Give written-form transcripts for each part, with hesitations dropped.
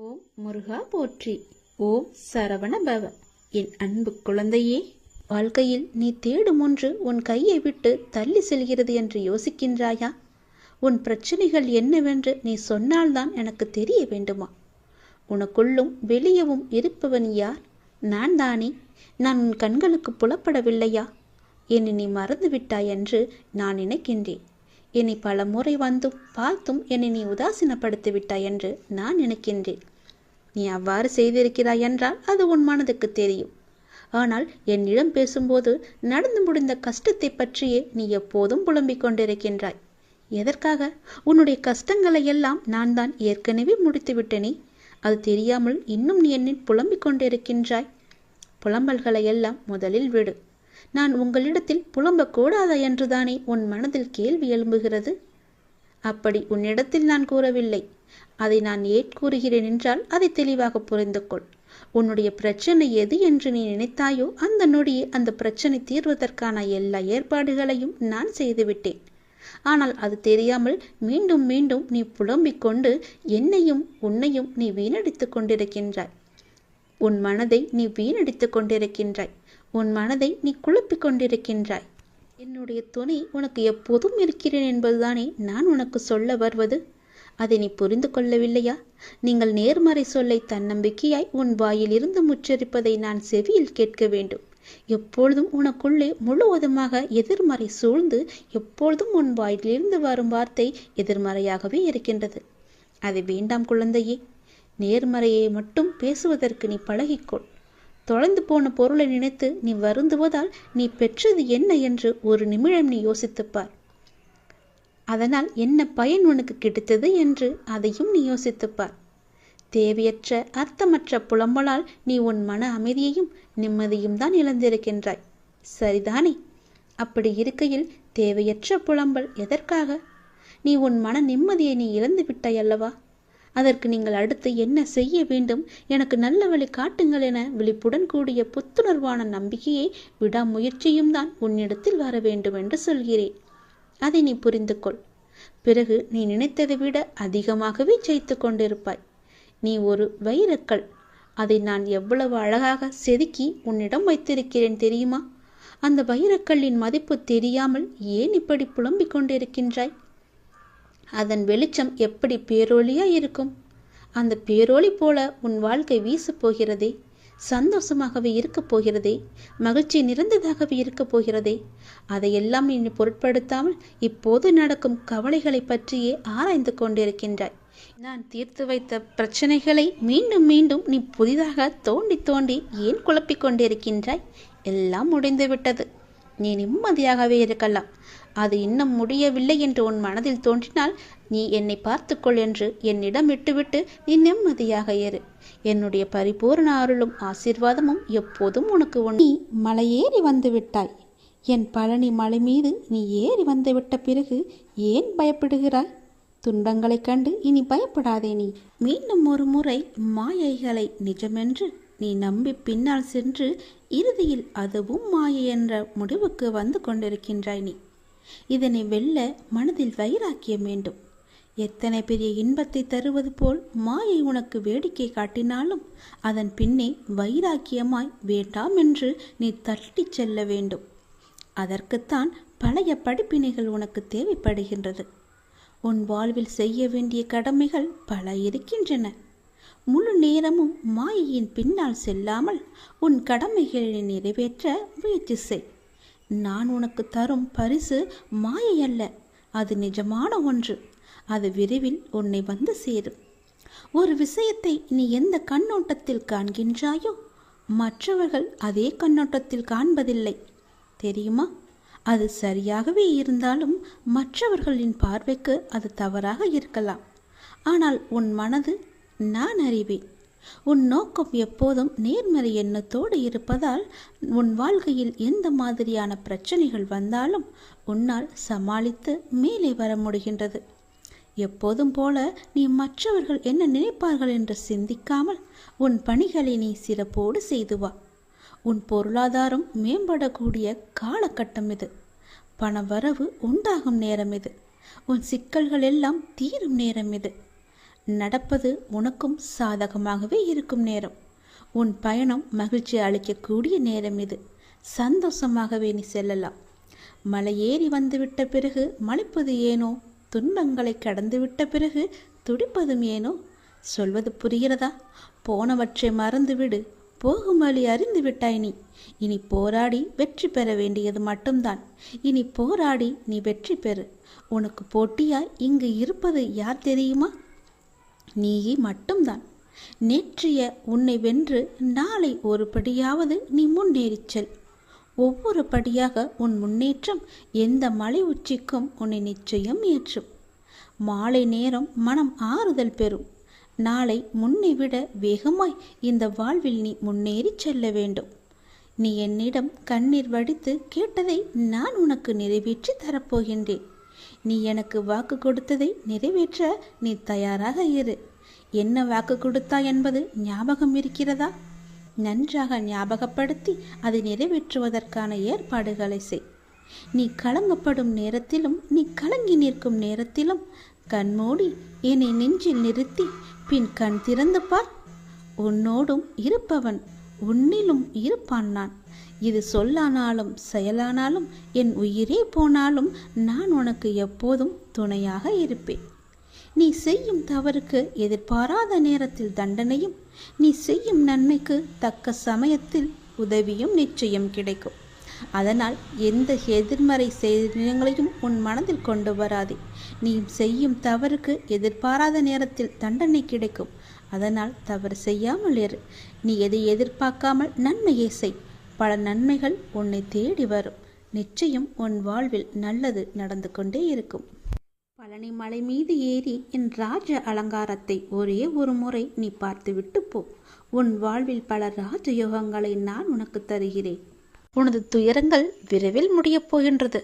ஓம் முருகா போற்றி. ஓம் சரவண பவ. என் அன்பு குழந்தையே, வாழ்க்கையில் நீ தேடும் ஒன்று உன் கையை விட்டு தள்ளி செல்கிறது என்று யோசிக்கின்றாயா? உன் பிரச்சனைகள் என்னவென்று நீ சொன்னால்தான் எனக்கு தெரிய வேண்டுமா? உனக்குள்ளும் வெளியவும் இருப்பவன் யார்? நான் தானே. நான் உன் கண்களுக்கு புலப்படவில்லையா? என்னை நீ மறந்து விட்டாய் என்று நான் நினைக்கின்றேன். என்னை பல முறை வந்தும் பார்த்தும் என்னை நீ உதாசீனப்படுத்தி விட்டாய் என்று நான் நினைக்கின்றேன். நீ அவ்வாறு செய்திருக்கிறாய் என்றால் அது உன் மனதுக்கு தெரியும். ஆனால் என்னிடம் பேசும்போது நடந்து முடிந்த கஷ்டத்தை பற்றியே நீ எப்போதும் புலம்பிக் கொண்டிருக்கின்றாய். எதற்காக? உன்னுடைய கஷ்டங்களை எல்லாம் நான் தான் ஏற்கனவே முடித்து விட்டேனே. அது தெரியாமல் இன்னும் நீ என்னில் புலம்பிக் கொண்டிருக்கின்றாய். புலம்பல்களை எல்லாம் முதலில் விடு. நான் உங்களிடத்தில் புலம்பக்கூடாதா என்றுதானே உன் மனதில் கேள்வி எழும்புகிறது. அப்படி உன்னிடத்தில் நான் கூறவில்லை. அதை நான் ஏன் கூறுகிறேன் என்றால் அதை தெளிவாக புரிந்து கொள். உன்னுடைய பிரச்சனை எது என்று நீ நினைத்தாயோ அந்த நொடியே அந்த பிரச்சனை தீர்வதற்கான எல்லா ஏற்பாடுகளையும் நான் செய்துவிட்டேன். ஆனால் அது தெரியாமல் மீண்டும் மீண்டும் நீ புலம்பிக் கொண்டு என்னையும் உன்னையும் நீ வீணடித்து கொண்டிருக்கின்றாய். உன் மனதை நீ வீணடித்து கொண்டிருக்கின்றாய். உன் மனதை நீ குழப்பிக் கொண்டிருக்கின்றாய். என்னுடைய துணை உனக்கு எப்போதும் இருக்கிறேன் என்பதுதானே நான் உனக்கு சொல்ல வருவது. அதை நீ புரிந்து கொள்ளவில்லையா? நீங்கள் நேர்மறை சொல்லை தன்னம்பிக்கையாய் உன் வாயிலிருந்து உச்சரிப்பதை நான் செவியில் கேட்க வேண்டும். எப்பொழுதும் உனக்குள்ளே முழுவதுமாக எதிர்மறை சூழ்ந்து எப்பொழுதும் உன் வாயிலிருந்து வரும் வார்த்தை எதிர்மறையாகவே இருக்கின்றது. அது வேண்டாம் குழந்தையே. நேர்மறையை மட்டும் பேசுவதற்கு நீ பழகிக்கொள். தொலைந்து போன பொருளை நினைத்து நீ வருந்துவதால் நீ பெற்றது என்ன என்று ஒரு நிமிடம் நீ யோசித்துப்பார். அதனால் என்ன பயன் உனக்கு கிடைத்தது என்று அதையும் நீ யோசித்துப்பார். தேவையற்ற அர்த்தமற்ற புலம்பலால் நீ உன் மன அமைதியையும் நிம்மதியும் தான் இழந்திருக்கின்றாய். சரிதானே? அப்படி இருக்கையில் தேவையற்ற புலம்பல் எதற்காக? நீ உன் மன நிம்மதியை நீ இழந்து விட்டாய் அல்லவா? அதற்கு நீங்கள் அடுத்து என்ன செய்ய வேண்டும், எனக்கு நல்ல வழி காட்டுங்கள் என விழிப்புடன் கூடிய புத்துணர்வான நம்பிக்கையை விடாமுயற்சியும் தான் உன்னிடத்தில் வர வேண்டும் என்று சொல்கிறேன். அதை நீ புரிந்து கொள். பிறகு நீ நினைத்ததை விட அதிகமாகவே ஜெயித்து கொண்டிருப்பாய். நீ ஒரு வைரக்கல். அதை நான் எவ்வளவு அழகாக செதுக்கி உன்னிடம் வைத்திருக்கிறேன் தெரியுமா? அந்த வைரக்கல்லின் மதிப்பு தெரியாமல் ஏன் இப்படி புலம்பிக் கொண்டிருக்கின்றாய்? அதன் வெளிச்சம் எப்படி பேரொளியாய் இருக்கும். அந்த பேரொளி போல உன் வாழ்க்கை வீசப் போகிறதே. சந்தோஷமாகவே இருக்கப் போகிறதே. மகிழ்ச்சி நிறைந்ததாகவே இருக்கப் போகிறதே. அதையெல்லாம் நீ பொருட்படுத்தாமல் இப்போது நடக்கும் கவலைகளை பற்றியே ஆராய்ந்து கொண்டிருக்கின்றாய். நான் தீர்த்து வைத்த பிரச்சனைகளை மீண்டும் மீண்டும் நீ புதிதாக தோண்டி தோண்டி ஏன் குழப்பிக் கொண்டிருக்கின்றாய்? எல்லாம் முடிந்து விட்டது. நீ நிம்மதியாகவே இருக்கலாம். அது இன்னும் முடியவில்லை என்று உன் மனதில் தோன்றினால் நீ என்னை பார்த்துக்கொள் என்று என்னிடம் விட்டுவிட்டு நீ நிம்மதியாக இரு. என்னுடைய பரிபூர்ண அருளும் ஆசீர்வாதமும் எப்போதும் உனக்கு நீ மலையேறி வந்து விட்டாய். என் பழனி மலை மீது நீ ஏறி வந்துவிட்ட பிறகு ஏன் பயப்படுகிறாய்? துன்பங்களைக் கண்டு இனி பயப்படாதே. நீ மீண்டும் ஒரு முறை மாயைகளை நிஜமென்று நீ நம்பி பின்னால் சென்று இறுதியில் அதுவும் மாயை என்ற முடிவுக்கு வந்து கொண்டிருக்கின்றாய். நீ இதனை வெல்ல மனதில் வைராக்கியம் வேண்டும். எத்தனை பெரிய இன்பத்தை தருவது போல் மாயை உனக்கு வேடிக்கை காட்டினாலும் அதன் பின்னே வைராக்கியமாய் வேண்டாம் என்று நீ தட்டிச் செல்ல வேண்டும். அதற்குத்தான் பழைய படிப்பினைகள் உனக்கு தேவைப்படுகின்றது. உன் வாழ்வில் செய்ய வேண்டிய கடமைகள் பல இருக்கின்றன. முழு நேரமும் மாயையின் பின்னால் செல்லாமல் உன் கடமைகளை நிறைவேற்ற முயற்சி செய். நான் உனக்கு தரும் பரிசு மாயை அல்ல, அது நிஜமான ஒன்று. அது விரைவில் உன்னை வந்து சேரும். ஒரு விஷயத்தை நீ எந்த கண்ணோட்டத்தில் காண்கின்றாயோ மற்றவர்கள் அதே கண்ணோட்டத்தில் காண்பதில்லை, தெரியுமா? அது சரியாகவே இருந்தாலும் மற்றவர்களின் பார்வைக்கு அது தவறாக இருக்கலாம். ஆனால் உன் மனது நான் அறிவேன். உன் நோக்கம் எப்போதும் நேர்மறை எண்ணத்தோடு இருப்பதால் உன் வாழ்க்கையில் எந்த மாதிரியான பிரச்சனைகள் வந்தாலும் உன்னால் சமாளித்து மேலே வர முடிகின்றது. எப்போதும் போல நீ மற்றவர்கள் என்ன நினைப்பார்கள் என்று சிந்திக்காமல் உன் பணிகளை நீ சிறப்போடு செய்து வா. உன் பொருளாதாரம் மேம்படக்கூடிய காலகட்டம் இது. பண வரவு உண்டாகும் நேரம் இது. உன் சிக்கல்கள் எல்லாம் தீரும் நேரம் இது. நடப்பது உனக்கும் சாதகமாகவே இருக்கும் நேரம். உன் பயணம் மகிழ்ச்சி அளிக்கக்கூடிய நேரம் இது. சந்தோஷமாகவே நீ செல்லலாம். மலையேறி வந்துவிட்ட பிறகு மலைப்பது ஏனோ? துன்பங்களை கடந்துவிட்ட பிறகு துடிப்பதும் ஏனோ? சொல்வது புரிகிறதா? போனவற்றை மறந்துவிடு. போகும் வழி அறிந்து விட்டாய் நீ. இனி போராடி வெற்றி பெற வேண்டியது மட்டும்தான். இனி போராடி நீ வெற்றி பெறு. உனக்கு போட்டியாய் இங்கு இருப்பது யார் தெரியுமா? நீ மட்டும்தான். நேற்றைய உன்னை வென்று நாளை ஒரு படியாவது நீ முன்னேறிச் செல். ஒவ்வொரு படியாக உன் முன்னேற்றம் எந்த மலை உச்சிக்கும் உன்னை நிச்சயம் ஏற்றும். மாலை நேரம் மனம் ஆறுதல் பெறும். நாளை முன்னை விட வேகமாய் இந்த வாழ்வில் நீ முன்னேறி செல்ல வேண்டும். நீ என்னிடம் கண்ணீர் வடித்து கேட்டதை நான் உனக்கு நிறைவேற்றி தரப்போகின்றேன். நீ எனக்கு வாக்கு கொடுத்ததை நிறைவேற்ற நீ தயாராக இரு. என்ன வாக்கு கொடுத்தாய் என்பது ஞாபகம் இருக்கிறதா? நன்றாக ஞாபகப்படுத்தி அதை நிறைவேற்றுவதற்கான ஏற்பாடுகளை செய். நீ கலங்கப்படும் நேரத்திலும் நீ கலங்கி நிற்கும் நேரத்திலும் கண்மூடி என்னை நெஞ்சில் நிறுத்தி பின் கண் திறந்து பார். உன்னோடும் இருப்பவன் உன்னிலும் இருப்பான் நான். இது சொல்லானாலும் செயலானாலும் என் உயிரே போனாலும் நான் உனக்கு எப்போதும் துணையாக இருப்பேன். நீ செய்யும் தவறுக்கு எதிர்பாராத நேரத்தில் தண்டனையும், நீ செய்யும் நன்மைக்கு தக்க சமயத்தில் உதவியும் நிச்சயம் கிடைக்கும். அதனால் எந்த எதிர்மறை செயல்களையும் உன் மனதில் கொண்டு வராதே. நீ செய்யும் தவறுக்கு எதிர்பாராத நேரத்தில் தண்டனை கிடைக்கும். அதனால் தவறு செய்யாமல் இரு. நீ எதை எதிர்பார்க்காமல் நன்மையை செய். பல நன்மைகள் உன்னை தேடி வரும். நிச்சயம் உன் வாழ்வில் நல்லது நடந்து கொண்டே இருக்கும். பழனி மலை மீது ஏறி என் ராஜ அலங்காரத்தை ஒரே ஒரு முறை நீ பார்த்துவிட்டு போ. உன் வாழ்வில் பல ராஜயோகங்களை நான் உனக்கு தருகிறேன். உனது துயரங்கள் விரைவில் முடியப் போகின்றது.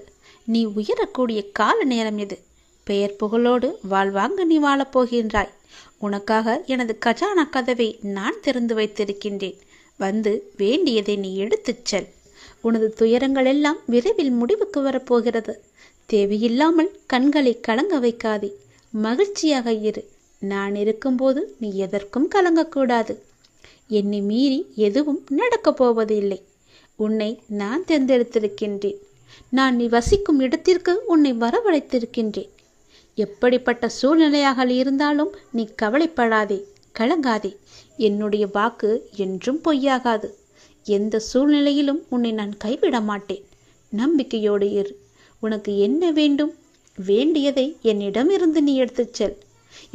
நீ உயரக்கூடிய கால நேரம் இது. பெயர் புகழோடு வாழ்வாங்க நீ வாழப்போகின்றாய். உனக்காக எனது கஜானா கதவை நான் திறந்து வைத்திருக்கின்றேன். வந்து வேண்டியதை நீ எடுத்துச் செல். உனது துயரங்கள் எல்லாம் விரைவில் முடிவுக்கு வரப்போகிறது. தேவையில்லாமல் கண்களை கலங்க வைக்காதே. மகிழ்ச்சியாக இரு. நான் இருக்கும்போது நீ எதற்கும் கலங்கக்கூடாது. என்னை மீறி எதுவும் நடக்கப் போவது இல்லை. உன்னை நான் தேர்ந்தெடுத்திருக்கின்றேன். நான் நீ வசிக்கும் இடத்திற்கு உன்னை வரவழைத்திருக்கின்றேன். எப்படிப்பட்ட சூழ்நிலையாக இருந்தாலும் நீ கவலைப்படாதே, கலங்காதே. என்னுடைய வாக்கு என்றும் பொய்யாகாது. எந்த சூழ்நிலையிலும் உன்னை நான் கைவிட மாட்டேன். நம்பிக்கையோடு இரு. உனக்கு என்ன வேண்டும்? வேண்டியதை என்னிடமிருந்து நீ எடுத்துச் செல்.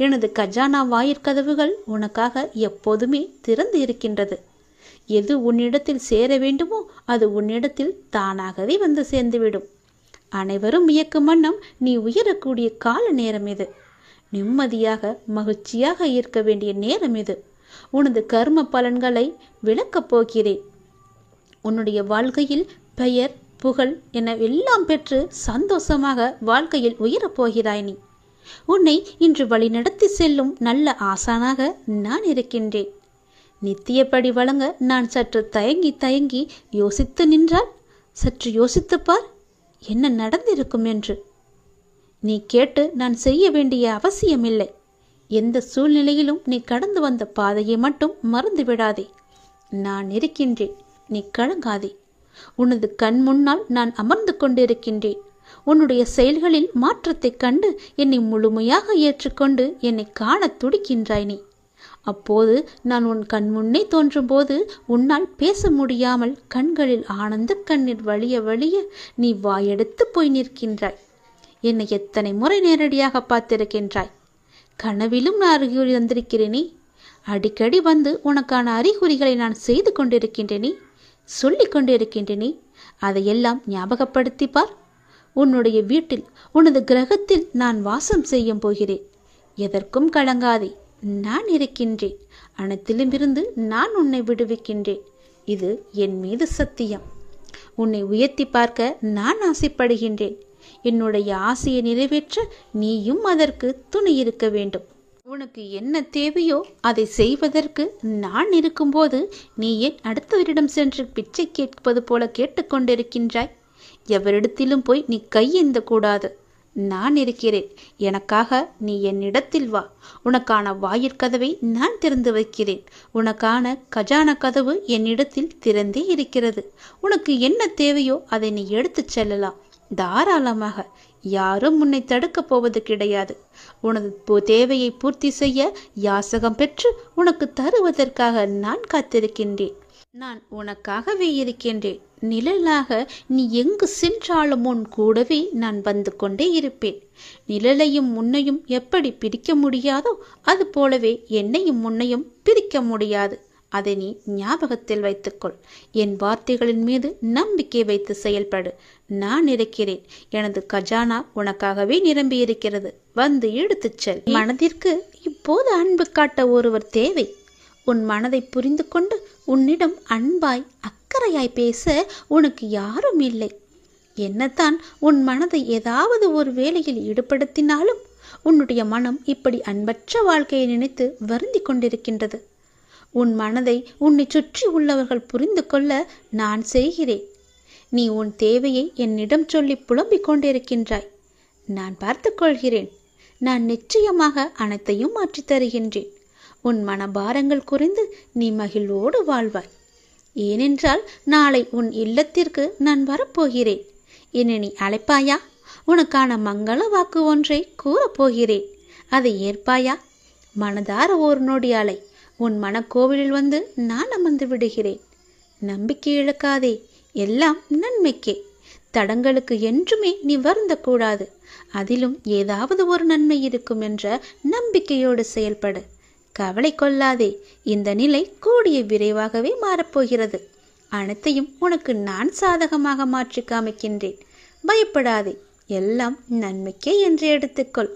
எனது கஜானா வாயிற்கதவுகள் உனக்காக எப்போதுமே திறந்து இருக்கின்றது. எது உன்னிடத்தில் சேர வேண்டுமோ அது உன்னிடத்தில் தானாகவே வந்து சேர்ந்துவிடும். அனைவரும் வியக்கும் வண்ணம் நீ உயரக்கூடிய கால நேரம் இது. நிம்மதியாக மகிழ்ச்சியாக இருக்க வேண்டிய நேரம் இது. உனது கர்ம பலன்களை விளக்கப் போகிறேன். உன்னுடைய வாழ்க்கையில் பெயர் புகழ் என எல்லாம் பெற்று சந்தோஷமாக வாழ்க்கையில் உயரப்போகிறாய் நீ. உன்னை இன்று வழிநடத்தி செல்லும் நல்ல ஆசானாக நான் இருக்கின்றேன். நித்தியப்படி வழங்க நான் சற்று தயங்கி யோசித்து நின்றால் சற்று யோசித்துப்பார் என்ன நடந்திருக்கும் என்று. நீ கேட்டு நான் செய்ய வேண்டிய அவசியமில்லை. எந்த சூழ்நிலையிலும் நீ கடந்து வந்த பாதையை மட்டும் மறந்து விடாதே. நான் இருக்கின்றேன், நீ கலங்காதே. உனது கண் முன்னால் நான் அமர்ந்து கொண்டிருக்கின்றேன். உன்னுடைய செயல்களில் மாற்றத்தை கண்டு என்னை முழுமையாக ஏற்றுக்கொண்டு என்னை காண துடிக்கின்றாய் நீ. அப்போது நான் உன் கண் முன்னே தோன்றும் போது உன்னால் பேச முடியாமல் கண்களில் ஆனந்த கண்ணீர் வழிய நீ வாயெடுத்து போய் நிற்கின்றாய். என்னை எத்தனை முறை நேரடியாக பார்த்திருக்கின்றாய். கனவிலும் நான் அறிகுறி தந்திருக்கிறேனே. அடிக்கடி வந்து உனக்கான அறிகுறிகளை நான் செய்து கொண்டிருக்கின்றேனே, சொல்லிக் கொண்டிருக்கின்றேனே. அதையெல்லாம் ஞாபகப்படுத்தி பார். உன்னுடைய வீட்டில் உனது கிரகத்தில் நான் வாசம் செய்ய போகிறேன். எதற்கும் கலங்காதே, நான் இருக்கின்றேன். அனைத்திலுமிருந்து நான் உன்னை விடுவிக்கின்றேன். இது என் மீது சத்தியம். உன்னை உயர்த்தி பார்க்க நான் ஆசைப்படுகின்றேன். என்னுடைய ஆசையை நிறைவேற்ற நீயும் அதற்கு துணை இருக்க வேண்டும். உனக்கு என்ன தேவையோ அதை செய்வதற்கு நான் இருக்கும்போது நீ ஏன் அடுத்தவரிடம் சென்று பிச்சை கேட்பது போல கேட்டுக்கொண்டிருக்கின்றாய்? எவரிடத்திலும் போய் நீ கையேந்த கூடாது. நான் இருக்கிறேன். எனக்காக நீ என்னிடத்தில் வா. உனக்கான வாயிற்கதவை நான் திறந்து வைக்கிறேன். உனக்கான கஜானா கதவு என்னிடத்தில் திறந்தே இருக்கிறது. உனக்கு என்ன தேவையோ அதை நீ எடுத்துச் செல்லலாம். தாராளமாக. யாரும் உன்னை தடுக்கப் போவது கிடையாது. உனது தேவையை பூர்த்தி செய்ய யாசகம் பெற்று உனக்கு தருவதற்காக நான் காத்திருக்கின்றேன். நான் உனக்காகவே இருக்கின்றேன். நிழலாக நீ எங்கு சென்றாலும் உன் கூடவே நான் வந்து கொண்டே இருப்பேன். நிழலையும் உன்னையும் எப்படி பிரிக்க முடியாதோ அது போலவே என்னையும் உன்னையும் பிரிக்க முடியாது. அதை நீ ஞாபகத்தில் வைத்துக்கொள். என் வார்த்தைகளின் மீது நம்பிக்கை வைத்து செயல்படு. நான் இருக்கிறேன். எனது கஜானா உனக்காகவே நிரம்பி இருக்கிறது. வந்து எடுத்துச் செல். மனதிற்கு இப்போது அன்பு காட்ட ஒருவர் தேவை. உன் மனதை புரிந்து கொண்டு உன்னிடம் அன்பாய் அக்கறையாய் பேச உனக்கு யாரும் இல்லை. என்னத்தான் உன் மனதை ஏதாவது ஒரு வேலையில் ஈடுபடுத்தினாலும் உன்னுடைய மனம் இப்படி அன்பற்ற வாழ்க்கையை நினைத்து வருந்தி கொண்டிருக்கின்றது. உன் மனதை உன்னை சுற்றி உள்ளவர்கள் புரிந்து கொள்ள நான் செய்கிறேன். நீ உன் தேவையை என்னிடம் சொல்லி புலம்பிக் கொண்டிருக்கின்றாய். நான் பார்த்து கொள்கிறேன். நான் நிச்சயமாக அனைத்தையும் மாற்றித் தருகின்றேன். உன் மனபாரங்கள் குறைந்து நீ மகிழ்வோடு வாழ்வாய். ஏனென்றால் நாளை உன் இல்லத்திற்கு நான் வரப்போகிறேன். என்னை நீ அழைப்பாயா? உனக்கான மங்கள வாக்கு ஒன்றை கூறப்போகிறேன். அதை ஏற்பாயா? மனதார ஒரு நொடி அலை. உன் மனக்கோவிலில் வந்து நான் அமர்ந்து விடுகிறேன். நம்பிக்கை இழக்காதே. எல்லாம் நன்மைக்கே. தடங்களுக்கு என்றுமே நீ வருந்தக்கூடாது. அதிலும் ஏதாவது ஒரு நன்மை இருக்கும் என்ற நம்பிக்கையோடு செயல்படு. கவலை கொள்ளாதே. இந்த நிலை கூடிய விரைவாகவே மாறப்போகிறது. அனைத்தையும் உனக்கு நான் சாதகமாக மாற்றி காமிக்கின்றேன். பயப்படாதே. எல்லாம் நன்மைக்கே என்று எடுத்துக்கொள்.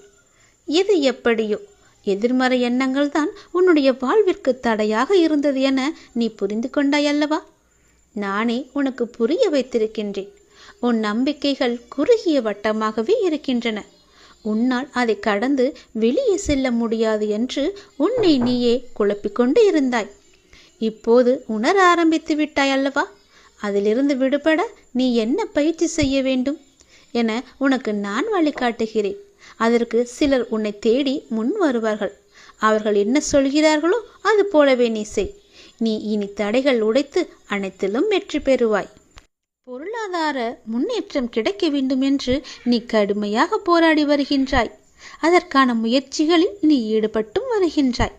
எது எப்படியோ எதிர்மறை எண்ணங்கள் தான் உன்னுடைய வாழ்விற்கு தடையாக இருந்தது என நீ புரிந்து கொண்டாய் அல்லவா? நானே உனக்கு புரிய வைத்திருக்கின்றேன். உன் நம்பிக்கைகள் குறுகிய வட்டமாகவே இருக்கின்றன. உன்னால் அதை கடந்து வெளியே செல்ல முடியாது என்று உன்னை நீயே குழப்பிக்கொண்டு இருந்தாய். இப்போது உணர ஆரம்பித்து விட்டாய் அல்லவா? அதிலிருந்து விடுபட நீ என்ன பயிற்சி செய்ய வேண்டும் என உனக்கு நான் வழிகாட்டுகிறேன். அதற்கு சிலர் உன்னை தேடி முன் வருவார்கள். அவர்கள் என்ன சொல்கிறார்களோ அது போலவே நீ செய். நீ இனி தடைகள் உடைத்து அனைத்திலும் வெற்றி பெறுவாய். பொருளாதார முன்னேற்றம் கிடைக்க வேண்டும் என்று நீ கடுமையாக போராடி வருகின்றாய். அதற்கான முயற்சிகளில் நீ ஈடுபட்டும் வருகின்றாய்.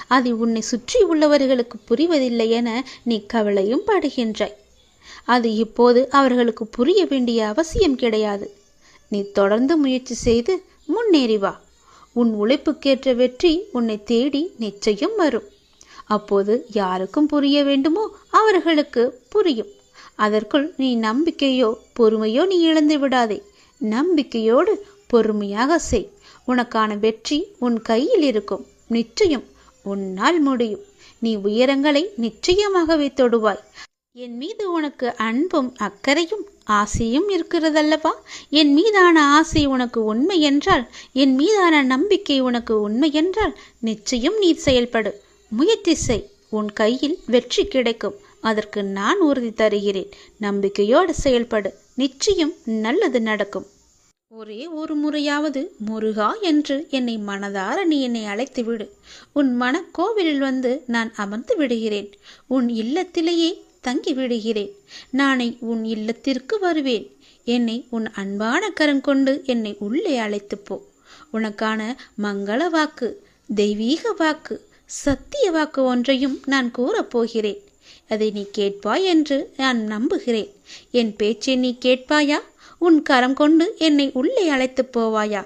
அது உன்னை சுற்றி உள்ளவர்களுக்கு புரிவதில்லை என நீ கவலையும் படுகின்றாய். அது இப்போது அவர்களுக்கு புரிய வேண்டிய அவசியம் கிடையாது. நீ தொடர்ந்து முயற்சி செய்து முன்னேறி வா. உன் உழைப்புக்கேற்ற வெற்றி உன்னை தேடி நிச்சயம் வரும். அப்போது யாருக்கும் புரிய வேண்டுமோ அவர்களுக்கு புரியும். அதற்குள் நீ நம்பிக்கையோ பொறுமையோ நீ இழந்து விடாதே. நம்பிக்கையோடு பொறுமையாக செய். உனக்கான வெற்றி உன் கையில் இருக்கும். நிச்சயம் உன்னால் முடியும். நீ உயரங்களை நிச்சயமாகவே தொடுவாய். என் மீது உனக்கு அன்பும் அக்கறையும் ஆசையும் இருக்கிறதல்லவா? என் மீதான ஆசை உனக்கு உண்மை என்றால், என் மீதான நம்பிக்கை உனக்கு உண்மை என்றால் நிச்சயம் நீ செயல்படு. முயற்சி செய். உன் கையில் வெற்றி கிடைக்கும். அதற்கு நான் உறுதி தருகிறேன். நம்பிக்கையோடு செயல்படு. நிச்சயம் நல்லது நடக்கும். ஒரே ஒரு முறையாவது முருகா என்று என்னை மனதார நீ என்னை அழைத்து விடு. உன் மனக்கோவிலில் வந்து நான் அமர்ந்து விடுகிறேன். உன் இல்லத்திலேயே தங்கி விடுகிறேன். நானே உன் இல்லத்திற்கு வருவேன். என்னை உன் அன்பான கரம் கொண்டு என்னை உள்ளே அழைத்து போ. உனக்கான மங்கள வாக்கு, தெய்வீக வாக்கு, சத்திய வாக்கு ஒன்றையும் நான் கூறப்போகிறேன். அதை நீ கேட்பாய் என்று நான் நம்புகிறேன். என் பேச்சை நீ கேட்பாயா? உன் கரம் கொண்டு என்னை உள்ளே அழைத்து போவாயா?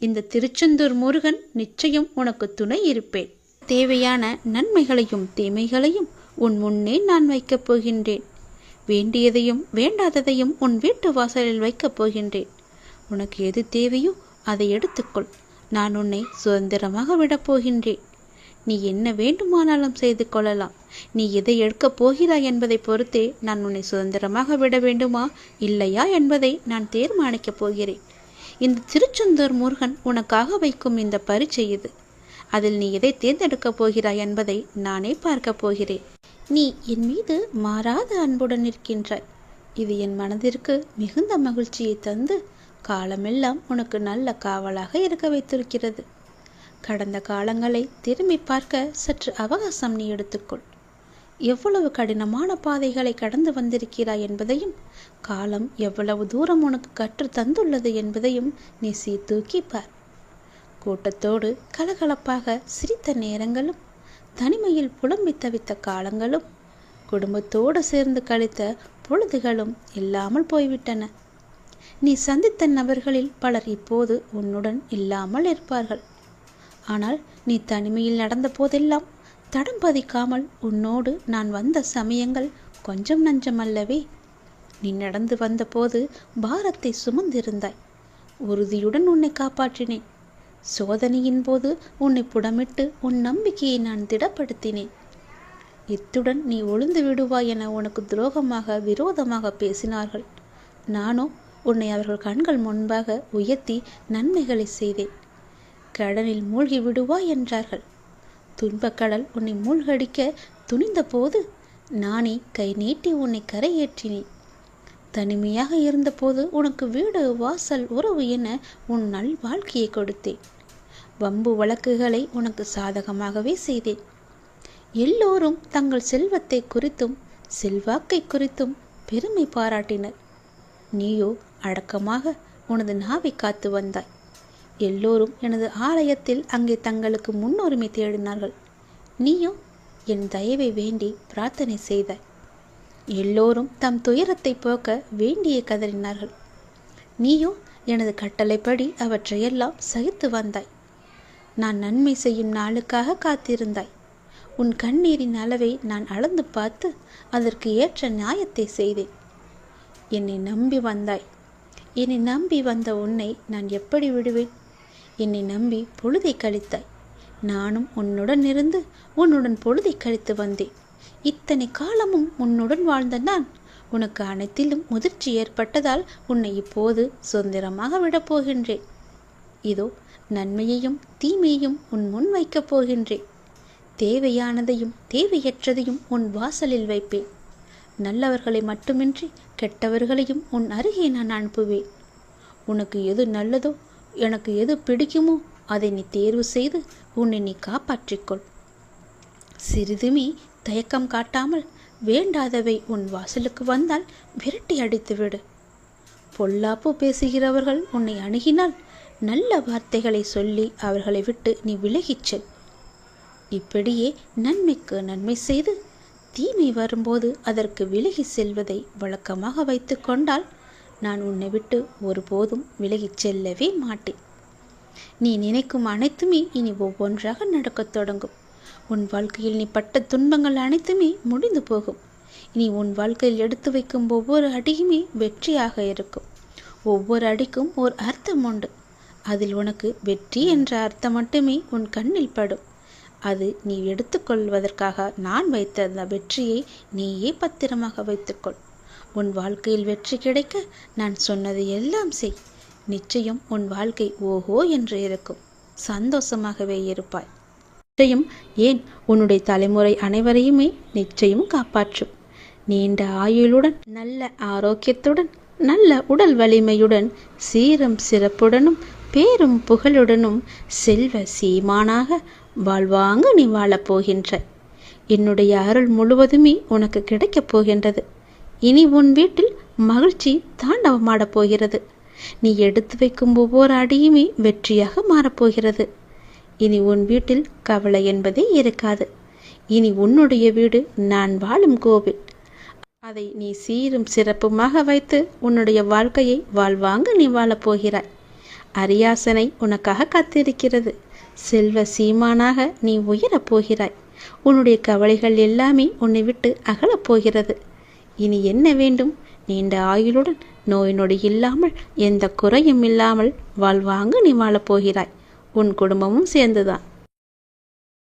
இந்த திருச்செந்தூர் முருகன் நிச்சயம் உனக்கு துணை இருப்பேன். தேவையான நன்மைகளையும் தீமைகளையும் உன் முன்னே நான் வைக்கப் போகின்றேன். வேண்டியதையும் வேண்டாததையும் உன் வீட்டு வாசலில் வைக்கப் போகின்றேன். உனக்கு எது தேவையோ அதை எடுத்துக்கொள். நான் உன்னை சுதந்திரமாக விடப் போகின்றேன். நீ என்ன வேண்டுமானாலும் செய்து கொள்ளலாம். நீ எதை எடுக்கப் போகிறாய் என்பதை பொறுத்தே நான் உன்னை சுதந்திரமாக விட வேண்டுமா இல்லையா என்பதை நான் தீர்மானிக்கப் போகிறேன். இந்த திருச்செந்தூர் முருகன் உனக்காக வைக்கும் இந்த பரீட்சை இது. அதில் நீ எதை தேர்ந்தெடுக்கப் போகிறாய் என்பதை நானே பார்க்கப் போகிறேன். நீ என் மீது மாறாத அன்புடன் இருக்கின்றாய். இது என் மனதிற்கு மிகுந்த மகிழ்ச்சியை தந்து காலமெல்லாம் உனக்கு நல்ல காவலாக இருக்க வைத்திருக்கிறது. கடந்த காலங்களை திரும்பி பார்க்க சற்று அவகாசம் நீ எடுத்துக்கொள். எவ்வளவு கடினமான பாதைகளை கடந்து வந்திருக்கிறாய் என்பதையும், காலம் எவ்வளவு தூரம் உனக்கு கற்று தந்துள்ளது என்பதையும் நீ சீர்தூக்கி பார். கூட்டத்தோடு கலகலப்பாக சிரித்த நேரங்களும், தனிமையில் புலம்பி தவித்த காலங்களும், குடும்பத்தோடு சேர்ந்து கழித்த பொழுதுகளும் இல்லாமல் போய்விட்டன. நீ சந்தித்த நபர்களில் பலர் இப்போது உன்னுடன் இல்லாமல் இருப்பார்கள். ஆனால் நீ தனிமையில் நடந்த போதெல்லாம் தடம் பதிக்காமல் உன்னோடு நான் வந்த சமயங்கள் கொஞ்சம் நஞ்சமல்லவே. நீ நடந்து வந்தபோது பாரத்தை சுமந்திருந்தாய். உறுதியுடன் உன்னை காப்பாற்றினேன். சோதனையின் போது உன்னை புடமிட்டு உன் நம்பிக்கையை நான் திடப்படுத்தினேன். இத்துடன் நீ ஒளிந்து விடுவாய் என உனக்கு துரோகமாக விரோதமாக பேசினார்கள். நானோ உன்னை அவர்கள் கண்கள் முன்பாக உயர்த்தி நன்மைகளை செய்தேன். கடலில் மூழ்கி விடுவாய் என்றார்கள். துன்பக்கடல் உன்னை மூழ்கடிக்க துணிந்த போது நானே கை நீட்டி உன்னை கரையேற்றினேன். தனிமையாக இருந்தபோது உனக்கு வீடு வாசல் உறவு என உன் நல் வாழ்க்கையை கொடுத்தேன். வம்பு வழக்குகளை உனக்கு சாதகமாகவே செய்தேன். எல்லோரும் தங்கள் செல்வத்தை குறித்தும் செல்வாக்கை குறித்தும் பெருமை பாராட்டினர். நீயோ அடக்கமாக உனது நாவை காத்து வந்தாய். எல்லோரும் எனது ஆலயத்தில் அங்கே தங்களுக்கு முன்னுரிமை தேடினார்கள். நீயோ என் தயவை வேண்டி பிரார்த்தனை செய்தாய். எல்லோரும் தம் துயரத்தை போக்க வேண்டிய கதறினார்கள். நீயோ எனது கட்டளைப்படி அவற்றையெல்லாம் சகித்து வந்தாய். நான் நன்மை செய்யும் நாளுக்காக காத்திருந்தாய். உன் கண்ணீரின் அளவை நான் அளந்து பார்த்து அதற்கு ஏற்ற நியாயத்தை செய்தேன். என்னை நம்பி வந்தாய். என்னை நம்பி வந்த உன்னை நான் எப்படி விடுவேன்? என்னை நம்பி பொழுதை கழித்தாய். நானும் உன்னுடன் இருந்து உன்னுடன் பொழுதை கழித்து வந்தேன். இத்தனை காலமும் உன்னுடன் வாழ்ந்த நான் உனக்கு அனைத்திலும் முதிர்ச்சி ஏற்பட்டதால் உன்னை இப்போது சுதந்திரமாக விடப்போகின்றேன். இதோ நன்மையையும் தீமையையும் உன் முன் வைக்கப் போகின்றேன். தேவையானதையும் தேவையற்றதையும் உன் வாசலில் வைப்பேன். நல்லவர்களை மட்டுமின்றி கெட்டவர்களையும் உன் அருகே நான் அனுப்புவேன். உனக்கு எது நல்லதோ, எனக்கு எது பிடிக்குமோ அதை நீ தேர்வு செய்து உன்னை நீ காப்பாற்றிக்கொள். சிறிதுமே தயக்கம் காட்டாமல் வேண்டாதவை உன் வாசலுக்கு வந்தால் விரட்டி அடித்துவிடு. பொல்லாப்பு பேசுகிறவர்கள் உன்னை அணுகினால் நல்ல வார்த்தைகளை சொல்லி அவர்களை விட்டு நீ விலகிச் செல். இப்படியே நன்மைக்கு நன்மை செய்து தீமை வரும்போது அதற்கு விலகி செல்வதை வழக்கமாக வைத்து கொண்டால் நான் உன்னை விட்டு ஒருபோதும் விலகிச் செல்லவே மாட்டேன். நீ நினைக்கும் அனைத்துமே இனி ஒவ்வொன்றாக நடக்கத் தொடங்கும். உன் வாழ்க்கையில் நீ பட்ட துன்பங்கள் அனைத்துமே முடிந்து போகும். இனி உன் வாழ்க்கையில் எடுத்து வைக்கும் ஒவ்வொரு அடியுமே வெற்றியாக இருக்கும். ஒவ்வொரு அடிக்கும் ஒரு அர்த்தம் உண்டு. அதில் உனக்கு வெற்றி என்ற அர்த்தம் மட்டுமே உன் கண்ணில் படும். அது நீ எடுத்துக்கொள்வதற்காக நான் வைத்த அந்த வெற்றியை நீயே பத்திரமாக வைத்துக்கொள். உன் வாழ்க்கையில் வெற்றி கிடைக்க நான் சொன்னது எல்லாம் செய். நிச்சயம் உன் வாழ்க்கை ஓஹோ என்று இருக்கும். சந்தோஷமாகவே இருப்பாய். நிச்சயம் ஏன் உன்னுடைய தலைமுறை அனைவரையுமே நிச்சயம் காப்பாற்றும். நீண்ட ஆயுளுடன், நல்ல ஆரோக்கியத்துடன், நல்ல உடல் வலிமையுடன், சீரும் சிறப்புடனும் பேரும் புகழுடனும் செல்வ சீமானாக வாழ்வாங்க நீ வாழப்போகின்ற. என்னுடைய அருள் முழுவதுமே உனக்கு கிடைக்கப் போகின்றது. இனி உன் வீட்டில் மகிழ்ச்சி தாண்டவமாடப் போகிறது. நீ எடுத்து வைக்கும் ஒவ்வொரு அடியுமே வெற்றியாக மாறப்போகிறது. இனி உன் வீட்டில் கவலை என்பதே இருக்காது. இனி உன்னுடைய வீடு நான் வாழும் கோவில். அதை நீ சீரும் சிறப்புமாக வைத்து உன்னுடைய வாழ்க்கையை வாழ்வாங்க நீ வாழப்போகிறாய். அரியாசனை உனக்காக காத்திருக்கிறது. செல்வ சீமானாக நீ உயரப் போகிறாய். உன்னுடைய கவலைகள் எல்லாமே உன்னை விட்டு அகலப் போகிறது. இனி என்ன வேண்டும்? நீண்ட ஆயுளுடன், நோய் நொடி இல்லாமல், எந்த குறையும் இல்லாமல் வாழ்வாங்க நீ வாழப்போகிறாய். உன் குடும்பமும் சேர்ந்துதான்.